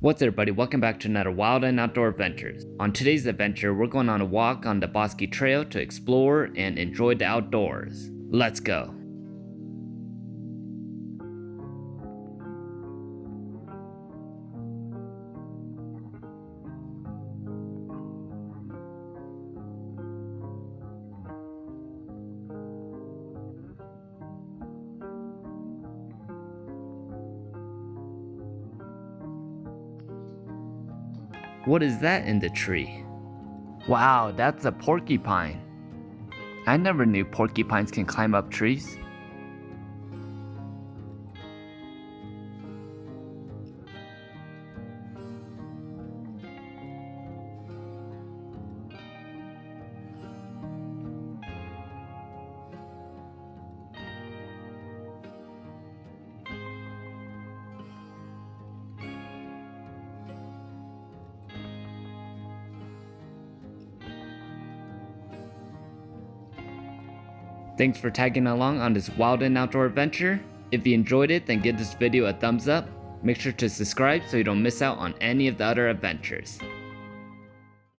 What's up everybody, welcome back to another Wild and Outdoor Adventures. On today's adventure, we're going on a walk on the Bosque Trail to explore and enjoy the outdoors. Let's go! What is that in the tree? Wow, that's a porcupine. I never knew porcupines can climb up trees. Thanks for tagging along on this wild and outdoor adventure. If you enjoyed it, then give this video a thumbs up. Make sure to subscribe so you don't miss out on any of the other adventures.